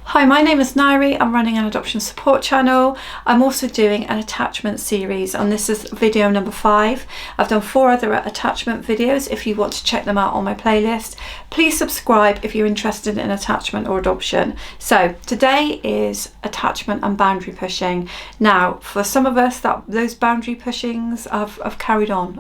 Hi, my name is Nairi. I'm running an adoption support channel. I'm also doing an attachment series, and this is video number 5. I've done 4 other attachment videos. If you want to check them out on my playlist, please subscribe if you're interested in attachment or adoption. So today is attachment and boundary pushing. Now, for some of us, those boundary pushings I've carried on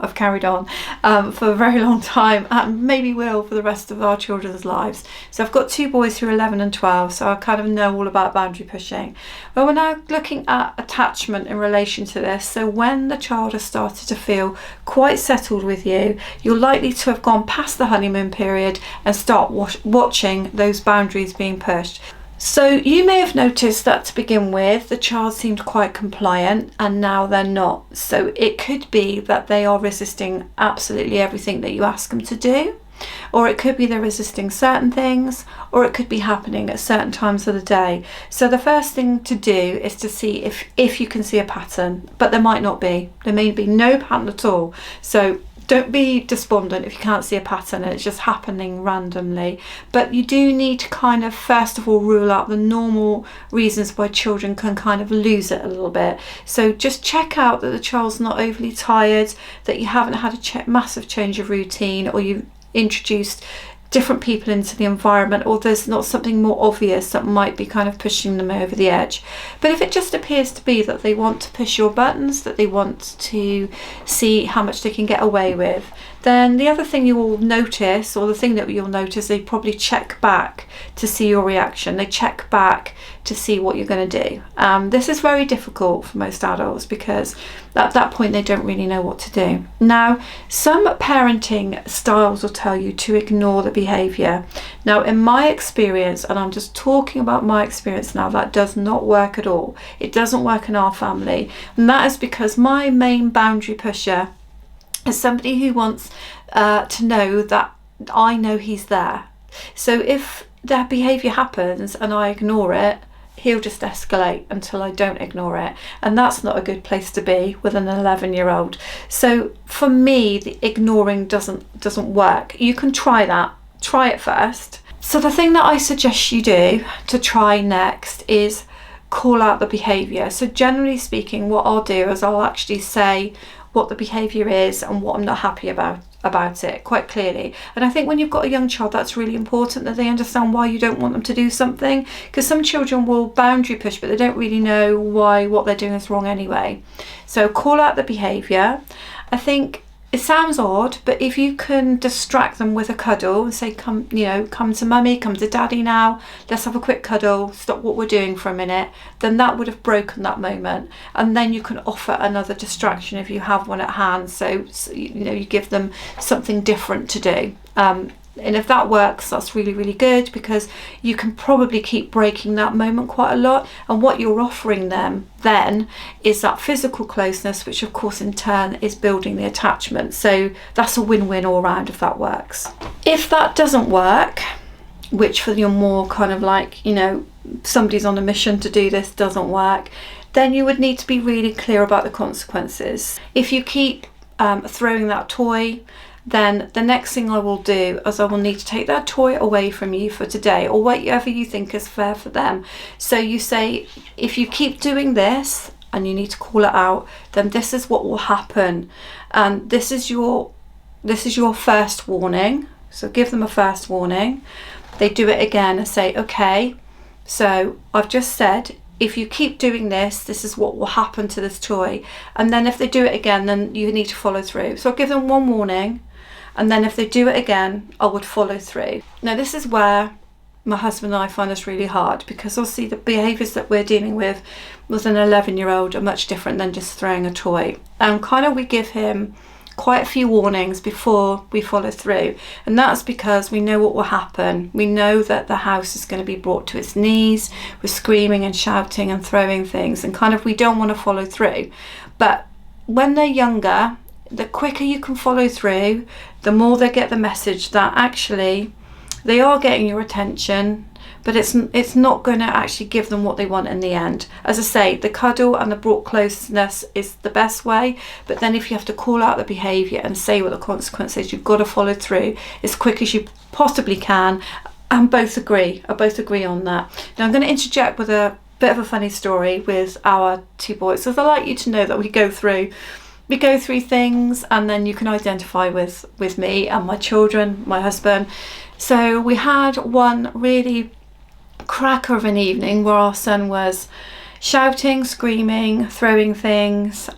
for a very long time, and maybe will for the rest of our children's lives. So I've got 2 boys who are 11 and 12, so I kind of know all about boundary pushing. Well, we're now looking at attachment in relation to this. So when the child has started to feel quite settled with you, you're likely to have gone past the honeymoon period and start watching those boundaries being pushed. So you may have noticed that to begin with, the child seemed quite compliant and now they're not. So it could be that they are resisting absolutely everything that you ask them to do. Or it could be they're resisting certain things, or it could be happening at certain times of the day. So the first thing to do is to see if you can see a pattern, but there might not be. There may be no pattern at all. So don't be despondent if you can't see a pattern and it's just happening randomly. But you do need to kind of first of all rule out the normal reasons why children can kind of lose it a little bit. So just check out that the child's not overly tired, that you haven't had a massive change of routine, or you've introduced different people into the environment, or there's not something more obvious that might be kind of pushing them over the edge. But if it just appears to be that they want to push your buttons, that they want to see how much they can get away with, then the other thing you will notice, or the thing that you'll notice, they probably check back to see your reaction. They check back to see what you're going to do. This is very difficult for most adults because at that point they don't really know what to do. Now, some parenting styles will tell you to ignore the behaviour. Now, in my experience, and I'm just talking about my experience now, that does not work at all. It doesn't work in our family, and that is because my main boundary pusher is somebody who wants to know that I know he's there. So if that behaviour happens and I ignore it, he'll just escalate until I don't ignore it, and that's not a good place to be with an 11-year-old. So for me, the ignoring doesn't work. You can try that. Try it first. So the thing that I suggest you do to try next is call out the behaviour. So generally speaking, what I'll do is I'll actually say what the behaviour is and what I'm not happy about it quite clearly. And I think when you've got a young child, that's really important, that they understand why you don't want them to do something, because some children will boundary push but they don't really know why what they're doing is wrong anyway. So call out the behaviour. I think it sounds odd, but if you can distract them with a cuddle and say, come to mummy, come to daddy now, let's have a quick cuddle, stop what we're doing for a minute, then that would have broken that moment. And then you can offer another distraction if you have one at hand. So you give them something different to do. And if that works, that's really, really good, because you can probably keep breaking that moment quite a lot. And what you're offering them then is that physical closeness, which of course in turn is building the attachment. So that's a win-win all round if that works. If that doesn't work, which for your more kind of like, somebody's on a mission to do this, doesn't work, then you would need to be really clear about the consequences. If you keep throwing that toy, then the next thing I will do is I will need to take that toy away from you for today, or whatever you think is fair for them. So you say, if you keep doing this, and you need to call it out, then this is what will happen, and this is your first warning. So give them a first warning. They do it again and say, okay, so I've just said, if you keep doing this, this is what will happen to this toy. And then if they do it again, then you need to follow through. So I'll give them one warning, and then if they do it again, I would follow through. Now, this is where my husband and I find this really hard, because obviously the behaviours that we're dealing with an 11-year-old are much different than just throwing a toy. And kind of we give him quite a few warnings before we follow through, and that's because we know what will happen. We know that the house is going to be brought to its knees with screaming and shouting and throwing things, and kind of we don't want to follow through. But when they're younger, the quicker you can follow through, the more they get the message that actually they are getting your attention, but it's not going to actually give them what they want in the end. As I say, the cuddle and the brought closeness is the best way, but then if you have to call out the behaviour and say what the consequence is, you've got to follow through as quick as you possibly can, and both agree. I both agree on that. Now I'm going to interject with a bit of a funny story with our two boys, because I like you to know that we go through things, and then you can identify with me and my children, my husband. So we had one really cracker of an evening where our son was shouting, screaming, throwing things,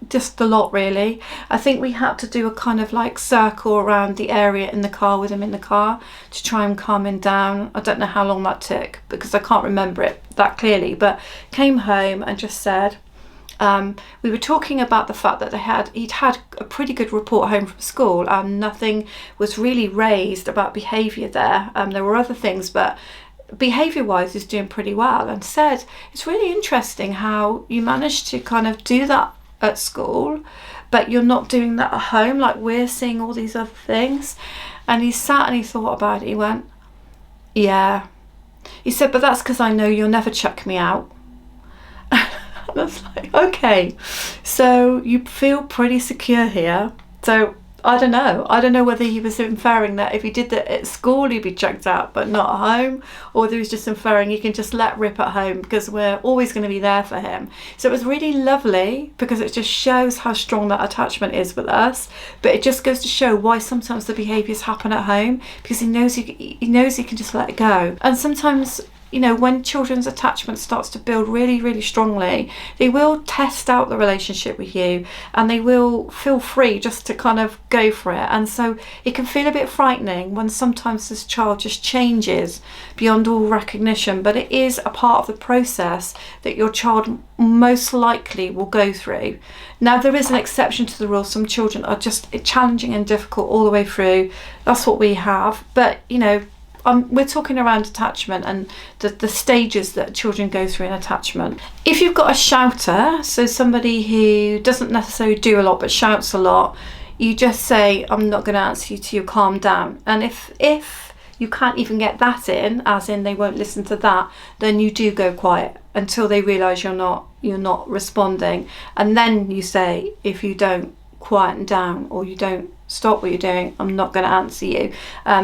just a lot really. I think we had to do a kind of like circle around the area in the car with him in the car to try and calm him down. I don't know how long that took because I can't remember it that clearly, but came home and just said, we were talking about the fact that he'd had a pretty good report home from school, and nothing was really raised about behaviour there. There were other things, but behaviour wise he's doing pretty well, and said it's really interesting how you managed to kind of do that at school but you're not doing that at home, like we're seeing all these other things. And he sat and he thought about it. He went, yeah. He said, but that's because I know you'll never chuck me out. And I was like, okay, so you feel pretty secure here. So I don't know whether he was inferring that if he did that at school he'd be chucked out but not at home, or whether he was just inferring he can just let rip at home because we're always going to be there for him. So it was really lovely because it just shows how strong that attachment is with us, but it just goes to show why sometimes the behaviours happen at home, because he knows he can just let it go. And sometimes, you know, when children's attachment starts to build really, really strongly, they will test out the relationship with you and they will feel free just to kind of go for it. And so it can feel a bit frightening when sometimes this child just changes beyond all recognition, but it is a part of the process that your child most likely will go through. Now, there is an exception to the rule. Some children are just challenging and difficult all the way through. That's what we have. But, you know, we're talking around attachment and the stages that children go through in attachment. If you've got a shouter, so somebody who doesn't necessarily do a lot but shouts a lot, you just say, I'm not going to answer you till you calm down. And if you can't even get that in, as in they won't listen to that, then you do go quiet until they realise you're not responding. And then you say, if you don't quieten down or you don't stop what you're doing, I'm not going to answer you,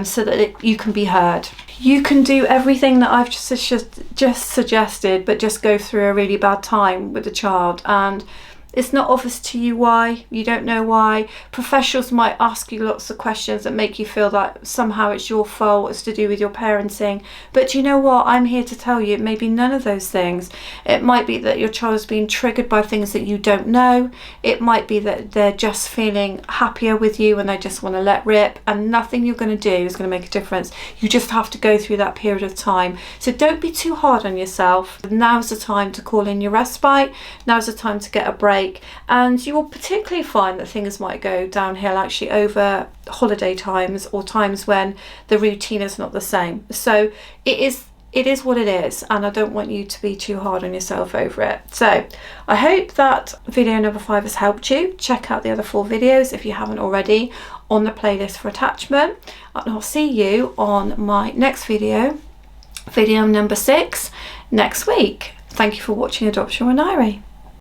so that you can be heard. You can do everything that I've just suggested, but just go through a really bad time with the child, and it's not obvious to you why. You don't know why. Professionals might ask you lots of questions that make you feel that somehow it's your fault, it's to do with your parenting. But you know what? I'm here to tell you it may be none of those things. It might be that your child is being triggered by things that you don't know. It might be that they're just feeling happier with you and they just want to let rip, and nothing you're going to do is going to make a difference. You just have to go through that period of time. So don't be too hard on yourself. Now's the time to call in your respite. Now's the time to get a break. And you will particularly find that things might go downhill actually over holiday times or times when the routine is not the same. So it is what it is, and I don't want you to be too hard on yourself over it. So I hope that video number 5 has helped you. Check out the other 4 videos if you haven't already on the playlist for attachment, and I'll see you on my next video number 6 next week. Thank you for watching Adoption with Nairi.